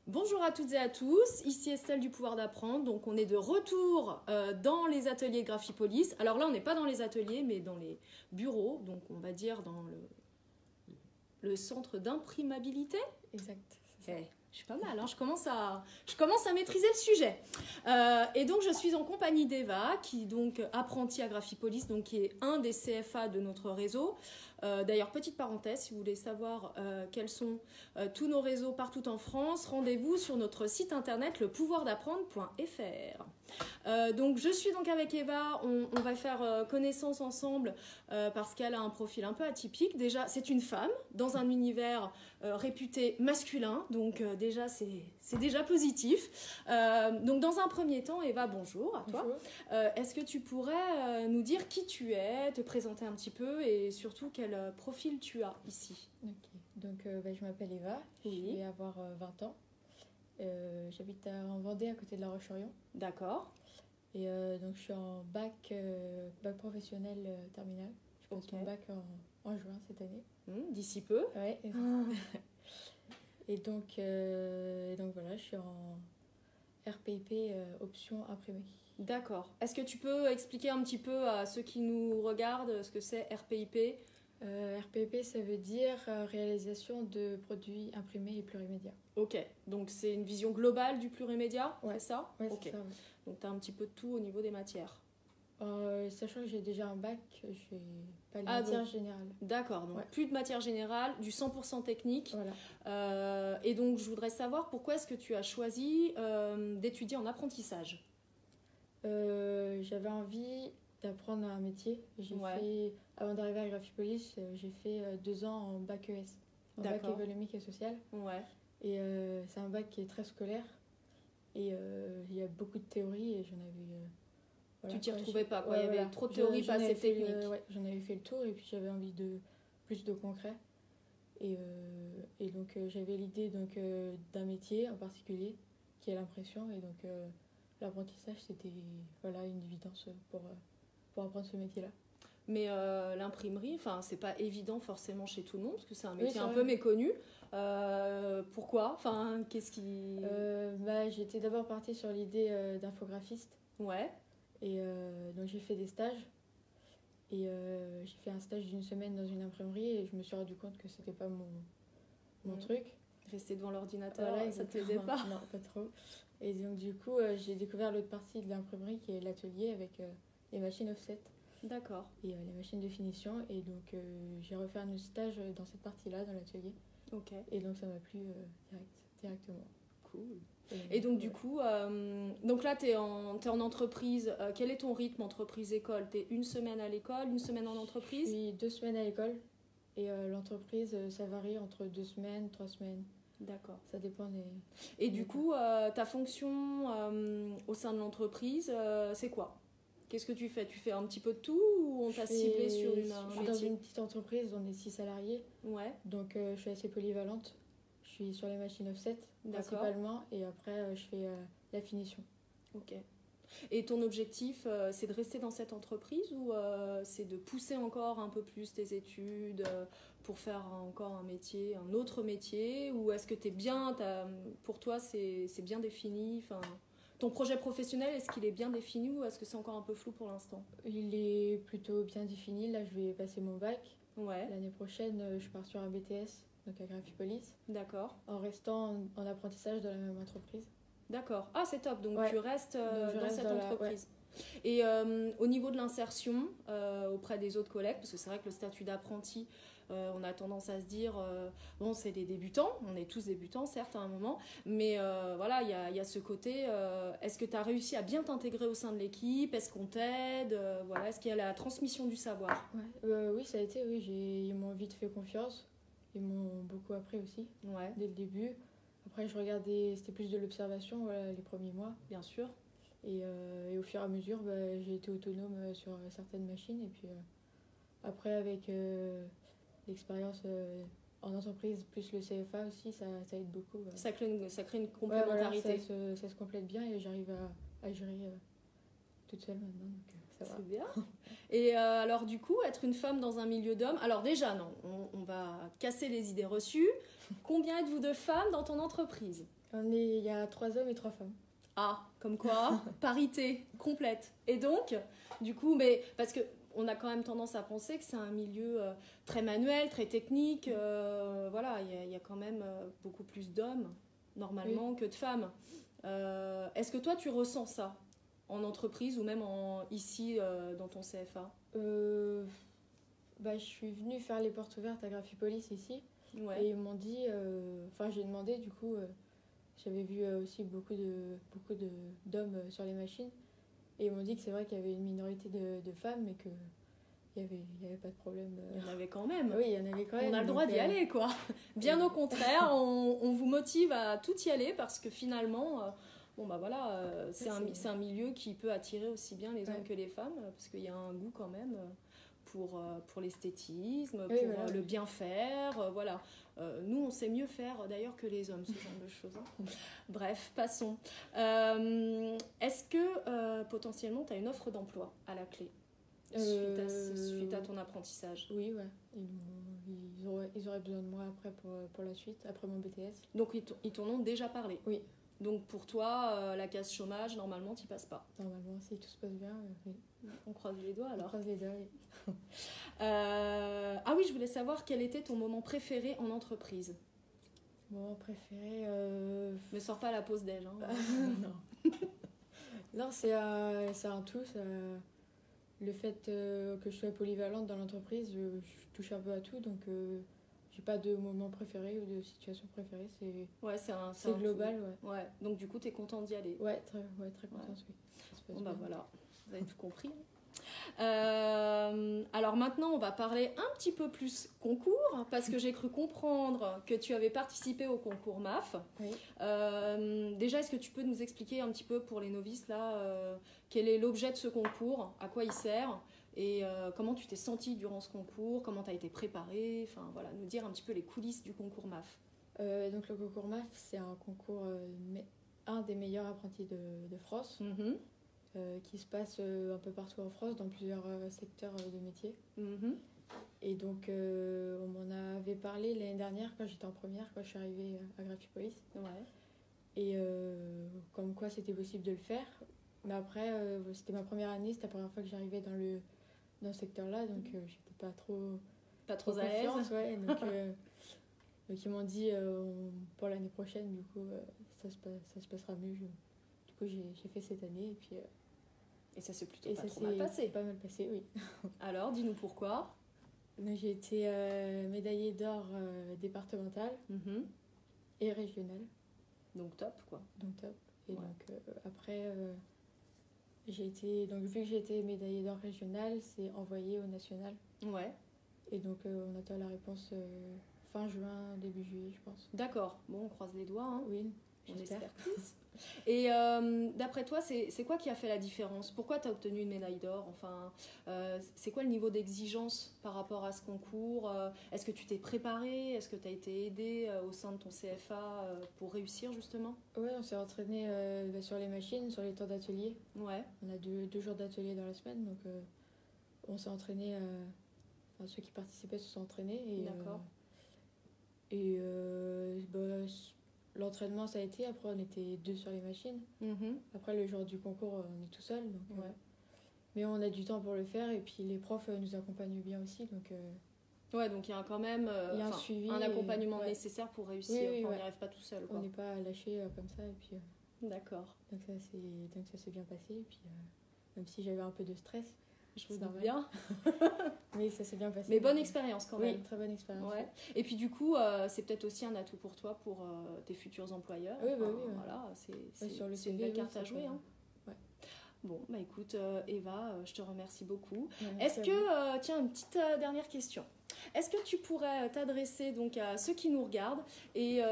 Bonjour à toutes et à tous, ici Estelle du Pouvoir d'Apprendre. Donc on est de retour dans les ateliers Graphipolis. Alors là on n'est pas dans les ateliers mais dans les bureaux, donc on va dire dans le centre d'imprimabilité. Exact. Je suis pas mal, hein, je commence à maîtriser le sujet. Et donc je suis en compagnie d'Eva, qui est donc apprentie à Graphipolis, donc qui est un des CFA de notre réseau. D'ailleurs, petite parenthèse, si vous voulez savoir quels sont tous nos réseaux partout en France, rendez-vous sur notre site internet lepouvoirdapprendre.fr. Donc je suis donc avec Eva, on va faire connaissance ensemble parce qu'elle a un profil un peu atypique. Déjà, c'est une femme dans un univers réputé masculin, donc déjà c'est déjà positif. Donc dans un premier temps, Eva, bonjour à toi. Est-ce que tu pourrais nous dire qui tu es, te présenter un petit peu et surtout quel profil tu as ici? Ok, donc je m'appelle Eva, Oui. je vais avoir 20 ans. J'habite en Vendée à côté de La Roche-sur-Yon. D'accord. Et donc je suis en bac professionnel terminal. Je passe mon bac en juin cette année. D'ici peu. Ouais. Et donc voilà, je suis en RPIP option imprimée. D'accord. Est-ce que tu peux expliquer un petit peu à ceux qui nous regardent ce que c'est RPIP? RPP, ça veut dire réalisation de produits imprimés et plurimédia. Ok, donc c'est une vision globale du plurimédia, ouais. C'est ça? Ouais, ok. c'est ça, ouais. Donc tu as un petit peu de tout au niveau des matières. Sachant que j'ai déjà un bac, je n'ai pas les matières générales. D'accord, donc plus de matière générale, du 100% technique. Voilà. Et donc je voudrais savoir pourquoi est-ce que tu as choisi d'étudier en apprentissage? J'avais envie d'apprendre un métier. Avant d'arriver à Graphipolis, j'ai fait 2 ans en bac ES, en bac économique et social. Ouais. Et c'est un bac qui est très scolaire. Et il y a beaucoup de théorie et j'en avais... tu t'y retrouvais pas, quoi. Il y avait trop de théorie, pas assez technique. J'en avais fait le tour et puis j'avais envie de plus de concret. Et donc j'avais l'idée d'un métier en particulier qui est l'impression. Et donc l'apprentissage, c'était une évidence pour apprendre ce métier-là. Mais l'imprimerie, c'est pas évident forcément chez tout le monde parce que c'est un métier un peu méconnu. Pourquoi? Qu'est-ce qui... J'étais d'abord partie sur l'idée d'infographiste. Ouais. Et donc j'ai fait des stages. Et j'ai fait un stage d'1 semaine dans une imprimerie et je me suis rendu compte que c'était pas mon truc. Rester devant l'ordinateur, ça te plaisait pas? Non, pas trop. Et donc du coup, j'ai découvert l'autre partie de l'imprimerie qui est l'atelier avec les machines offset. D'accord. Et les machines de finition. Et donc j'ai refait un stage dans cette partie-là, dans l'atelier. Ok. Et donc ça m'a plu directement. Cool. Et donc du coup, donc là tu es en entreprise. Quel est ton rythme entreprise-école? Tu es 1 semaine à l'école, 1 semaine en entreprise? Je suis 2 semaines à l'école. Et l'entreprise, ça varie entre 2 semaines, 3 semaines. D'accord. Ça dépend des... Et du coup, ta fonction au sein de l'entreprise, c'est quoi? Qu'est-ce que tu fais? Tu fais un petit peu de tout ou on t'a ciblé sur un métier? Je suis dans une petite entreprise, on est 6 salariés. Ouais. Donc je suis assez polyvalente. Je suis sur les machines offset principalement et après je fais la finition. Ok. Et ton objectif, c'est de rester dans cette entreprise ou c'est de pousser encore un peu plus tes études pour faire encore un autre métier? Ou est-ce que pour toi c'est bien défini? Ton projet professionnel, est-ce qu'il est bien défini ou est-ce que c'est encore un peu flou pour l'instant? Il est plutôt bien défini. Là, je vais passer mon bac. Ouais. L'année prochaine, je pars sur un BTS, donc à Graphipolis. D'accord. En restant en apprentissage dans la même entreprise. D'accord. Ah, c'est top. Donc tu restes dans cette entreprise. Ouais. Et au niveau de l'insertion auprès des autres collègues, parce que c'est vrai que le statut d'apprenti, on a tendance à se dire, c'est des débutants, on est tous débutants certes à un moment, mais il y a ce côté, est-ce que tu as réussi à bien t'intégrer au sein de l'équipe? Est-ce qu'on t'aide? Est-ce qu'il y a la transmission du savoir? Oui, ça a été, ils m'ont vite fait confiance, ils m'ont beaucoup appris aussi, dès le début. Après, je regardais, c'était plus de l'observation les premiers mois. Bien sûr. Et au fur et à mesure, j'ai été autonome sur certaines machines. Et puis après, avec l'expérience en entreprise, plus le CFA aussi, ça aide beaucoup. Ça crée une complémentarité. Ça se complète bien et j'arrive à gérer toute seule maintenant. Donc ça va. C'est bien. Et alors du coup, être une femme dans un milieu d'hommes, alors déjà non, on va casser les idées reçues. Combien êtes-vous de femmes dans ton entreprise? Il y a 3 hommes et 3 femmes. Ah, comme quoi, parité complète. Et donc, du coup, mais parce que on a quand même tendance à penser que c'est un milieu très manuel, très technique. Voilà, il y a quand même beaucoup plus d'hommes normalement que de femmes. Est-ce que toi, tu ressens ça en entreprise ou même ici dans ton CFA? Je suis venue faire les portes ouvertes à Graphipolis ici. Ouais. Et ils m'ont dit, j'ai demandé du coup, j'avais vu aussi beaucoup d'hommes sur les machines. Et ils m'ont dit que c'est vrai qu'il y avait une minorité de femmes, mais qu'il y avait pas de problème. Il y en avait quand même. Oui, il y en avait quand même. On a le droit d'y aller, quoi. Bien au contraire, on vous motive à tout y aller parce que finalement, c'est un milieu qui peut attirer aussi bien les hommes que les femmes parce qu'il y a un goût quand même pour l'esthétisme, pour le bien faire, voilà. Nous, on sait mieux faire d'ailleurs que les hommes, ce genre de choses. Hein. Bref, passons. Est-ce que potentiellement, tu as une offre d'emploi à la clé suite à ton apprentissage? Oui, ouais. Ils auraient besoin de moi après pour la suite, après mon BTS. Donc, ils t'en ont déjà parlé? Oui. Donc, pour toi, la case chômage, normalement, tu passes pas? Normalement, si tout se passe bien, oui. On croise les doigts alors? On croise les doigts, oui. Ah oui, je voulais savoir quel était ton moment préféré en entreprise. Moment préféré Me sors pas la pause déj. Hein. Non. Non, c'est un tout. Le fait que je sois polyvalente dans l'entreprise, je touche un peu à tout, donc j'ai pas de moment préféré ou de situation préférée. C'est global, ouais. Donc du coup, tu es contente d'y aller? Ouais, très contente, oui. Bon bah voilà, vous avez tout compris. Alors maintenant, on va parler un petit peu plus concours, parce que j'ai cru comprendre que tu avais participé au concours MAF. Oui. Déjà, est-ce que tu peux nous expliquer un petit peu pour les novices là, quel est l'objet de ce concours, à quoi il sert, et comment tu t'es sentie durant ce concours, comment tu as été préparée, enfin voilà, nous dire un petit peu les coulisses du concours MAF. Donc le concours MAF, c'est un concours, un des meilleurs apprentis de France. Mm-hmm. Qui se passe un peu partout en France, dans plusieurs secteurs de métiers. Mm-hmm. Et donc, on m'en avait parlé l'année dernière, quand j'étais en première, quand je suis arrivée à Graphipolis. Ouais. Et comme quoi c'était possible de le faire. Mais après, c'était ma première année, c'était la première fois que j'arrivais dans ce secteur-là, donc j'étais pas trop à l'aise. Ouais, donc ils m'ont dit, pour l'année prochaine, du coup, ça se passera mieux. Du coup, j'ai fait cette année, et puis... Et ça s'est plutôt pas trop mal passé. Pas mal passé, oui. Alors, dis-nous pourquoi. J'ai été médaillée d'or départementale et régionale. Donc top, quoi. Donc top. Et donc après, vu que j'ai été médaillée d'or régionale, c'est envoyé au national. Ouais. Et donc on attend la réponse fin juin, début juillet, je pense. D'accord. Bon, on croise les doigts. Hein. Oui, on espère tous. Et d'après toi, c'est quoi qui a fait la différence? Pourquoi tu as obtenu une médaille d'or? Enfin, c'est quoi le niveau d'exigence par rapport à ce concours? Est-ce que tu t'es préparée? Est-ce que tu as été aidée au sein de ton CFA pour réussir justement? Oui, on s'est entraîné sur les machines, sur les temps d'atelier. Ouais. On a deux jours d'atelier dans la semaine, donc on s'est entraîné. Ceux qui participaient se sont entraînés. D'accord. L'entraînement, ça a été. Après, on était 2 sur les machines. Mm-hmm. Après, le jour du concours, on est tout seul. Donc, mais on a du temps pour le faire. Et puis, les profs nous accompagnent bien aussi. Donc, ouais, donc il y a quand même un suivi, un accompagnement nécessaire pour réussir. Oui, on n'y arrive pas tout seul. Quoi. On n'est pas lâché comme ça. Et puis, d'accord. Donc, ça s'est bien passé. Et puis, même si j'avais un peu de stress. Je me doute bien. Mais ça s'est bien passé. Mais bonne expérience quand même. Oui, très bonne expérience. Ouais. Et puis du coup, c'est peut-être aussi un atout pour toi, pour tes futurs employeurs. Oui, Voilà, c'est une belle carte à jouer. Hein. Ouais. Bon, bah écoute, Eva, je te remercie beaucoup. Ouais, Est-ce que, tiens, une petite dernière question. Est-ce que tu pourrais t'adresser donc à ceux qui nous regardent et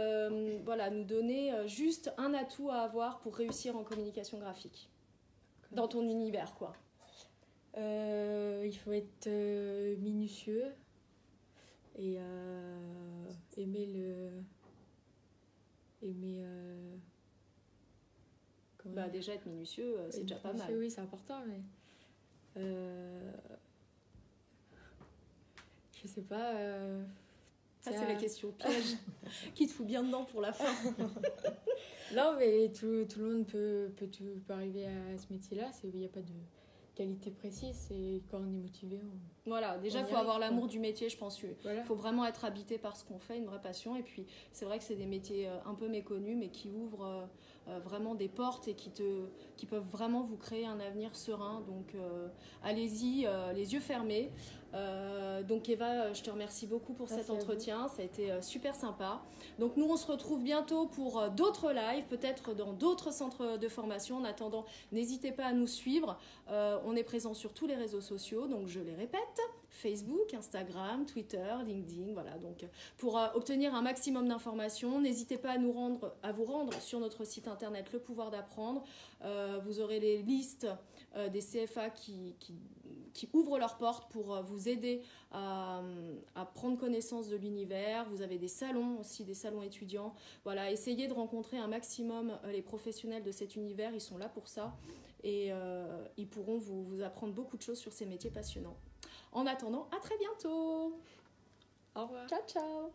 voilà, nous donner juste un atout à avoir pour réussir en communication graphique dans ton univers, quoi? Il faut être minutieux et déjà être minutieux, c'est déjà pas mal. Oui, c'est important, mais Je sais pas. Ça, c'est la question piège qui te fout bien dedans pour la fin. Non, mais tout le monde peut arriver à ce métier-là. Il n'y a pas de qualité précise. C'est quand on est motivé. Voilà, déjà, il faut avoir l'amour du métier, je pense. Il faut vraiment être habité par ce qu'on fait, une vraie passion. Et puis, c'est vrai que c'est des métiers un peu méconnus, mais qui ouvrent vraiment des portes et qui peuvent vraiment vous créer un avenir serein. Donc, allez-y, les yeux fermés. Donc Eva, je te remercie beaucoup pour cet entretien, ça a été super sympa. Donc nous on se retrouve bientôt pour d'autres lives, peut-être dans d'autres centres de formation. En attendant, n'hésitez pas à nous suivre, on est présent sur tous les réseaux sociaux, donc je les répète, Facebook, Instagram, Twitter, LinkedIn, voilà. Donc pour obtenir un maximum d'informations, n'hésitez pas à vous rendre sur notre site internet Le Pouvoir d'Apprendre. Vous aurez les listes des CFA qui ouvrent leurs portes pour vous aider à prendre connaissance de l'univers. Vous avez des salons aussi, des salons étudiants. Voilà, essayez de rencontrer un maximum les professionnels de cet univers, ils sont là pour ça et ils pourront vous apprendre beaucoup de choses sur ces métiers passionnants. En attendant, à très bientôt. Au revoir. Ciao, ciao.